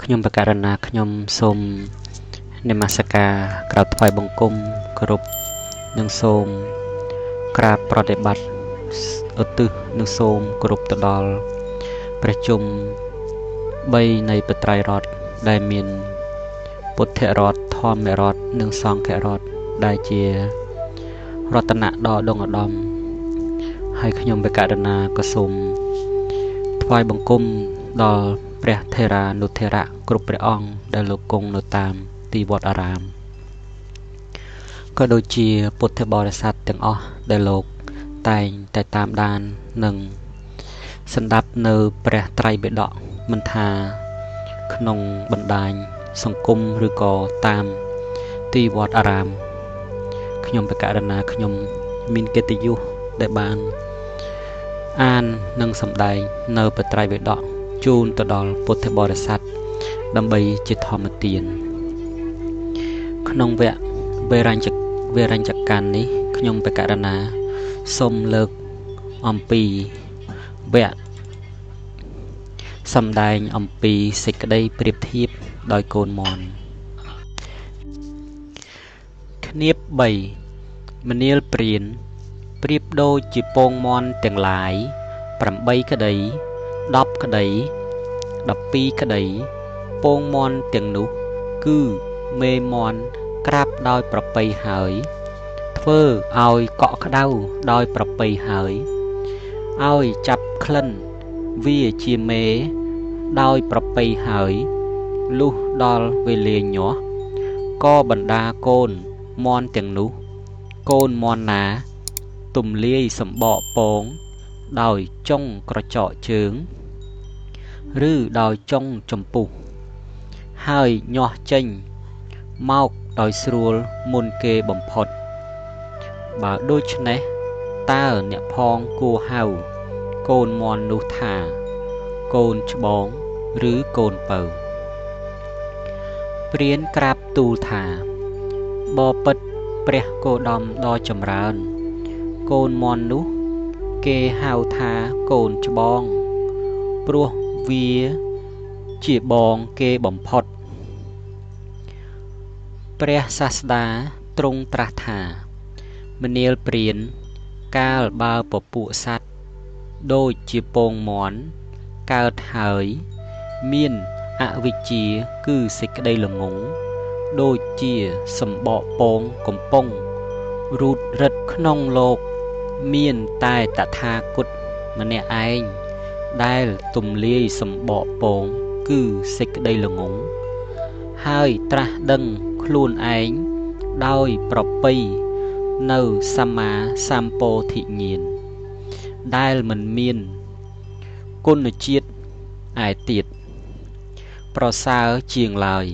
ខ្ញុំបកករណាខ្ញុំសូមនមស្ការក្រោតថ្វាយបង្គំគោរពនិងសូមក្រាបប្រតិបត្តិឧទ្ទិសនិងសូមគោរពទៅដល់ព្រះជុំ3នៃបត្រៃរដ្ឋដែលមានពុទ្ធរដ្ឋធម្មរដ្ឋនិងសង្ឃរដ្ឋដែលជារតនៈដ៏ដងឧត្តមហើយខ្ញុំបកករណាក៏សូមថ្វាយបង្គំដល់ព្រះថេរានុថេរៈគ្រប់ព្រះអង្គដែលលោកគង់នៅតាមទីវត្តអារាមក៏ដូចជាពុទ្ធបរិស័ទទាំងអស់ដែលលោកតែងតែតាមដាននិងសន្តាប់នៅព្រះត្រៃបិដកមិនថាក្នុងបណ្ដាញសង្គមឬក៏តាមទីវត្តអារាមខ្ញុំបកករណាខ្ញុំមានកិត្តិយសដែលបានអាននិងសម្ដែងនៅព្រះត្រៃបិដកជូនទៅដល់ពុទ្ធបរិស័ទដើម្បីជាធម្មទានក្នុងវគ្គវេរញ្ចកម្មនេះខ្ញុំបកករណាសូមលើកអំពីវគ្គសម្ដែងអំពីសេចក្តីប្រៀបធៀបដោយកូនមន់ឃ្នៀប3មនាលព្រានប្រៀបដូចជាពងមន់ទាំងឡាយ8ក្តី10ក្តី12ក្តីពងមន់ទាំងនោះគឺមេមន់ក្រាបដោយប្រពៃហើយធ្វើឲ្យកក់ក្ដៅដោយប្រពៃហើយឲ្យចាប់ក្លិនវាជាមេដោយប្រពៃហើយលុះដល់វេលាញាស់ក៏បណ្ដាកូនមន់ទាំងនោះកូនមន់ណាទំលាយសម្បកពងដោយចុងក្រចកជើងឬដោយចុងចម្ពុះហើយញាស់ចេញមកដោយស្រួលមុនគេបំផុតបើដូច្នេះតើអ្នកផងគួរហៅកូនមន់នោះថាកូនច្បងឬកូនពៅព្រានក្រាបទូលថាបបិទ្ធព្រះគោតមដ៏ចម្រើនកូនមន់នោះគេហៅថាកូនច្បងព្រោះវាជាបងគេបំផុតព្រះសាស្តាទ្រង់ត្រាស់ថាមនាលព្រានកាលបើពពួកសត្វដូចជាពងមន់កើតហើយមានអវិជ្ជាគឺសេចក្តីល្ងង់ដូចជាសម្បកពងកំពុងរូតរឹតក្នុងលោកមានតែតថាគតម្នាក់ឯងដែលទំលាយសម្បកពងគឺសេចក្តីល្ងង់ហើយត្រាស់ដឹងខ្លួនឯងដោយប្រពៃនៅសម្មាសម្ពោធិញ្ញាណដែលមិនមានគុណជាតិឯទៀតប្រសើរជាងឡើយ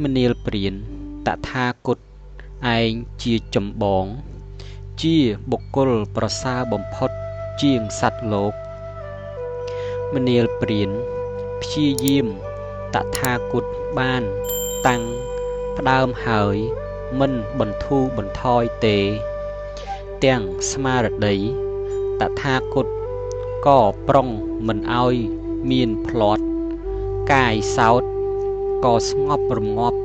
មនាលព្រានតថាគតឯងជាចម្បងជាបុគ្គលប្រសើរបំផុតជាងសត្វលោកមនាលព្រានព្យាយាមតថាគតបានតាំងផ្ដើមហើយមិនបន្ធូរបន្ថយទេទាំងស្មារតីតថាគតក៏ប្រុងមិនឲ្យមានភ្លាត់កាយសោតក៏ស្ងប់រងាប់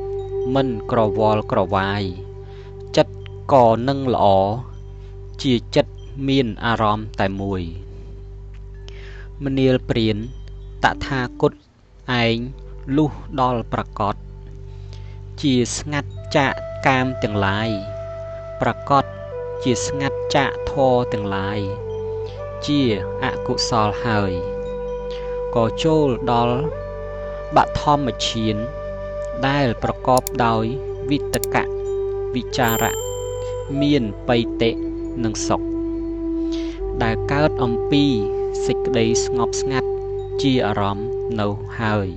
មិនក្រវល់ក្រវាយចិត្តក៏នឹងល្អជាចិត្តមានអារម្មណ៍តែមួយមនាលព្រានតថាគតឯងលុះដល់ប្រកបជាស្ងាត់ចាកកាមទាំងឡាយប្រកបជាស្ងាត់ចាកធរទាំងឡាយជាអកុសលហើយក៏ចូលដល់បឋមឈានដែលប្រកបដោយវិតកៈវិចារៈមានបៃតិនិងសុខដែលកើតអំពីសេចក្តីស្ងប់ស្ងាត់ជាអារម្មណ៍នៅហើយ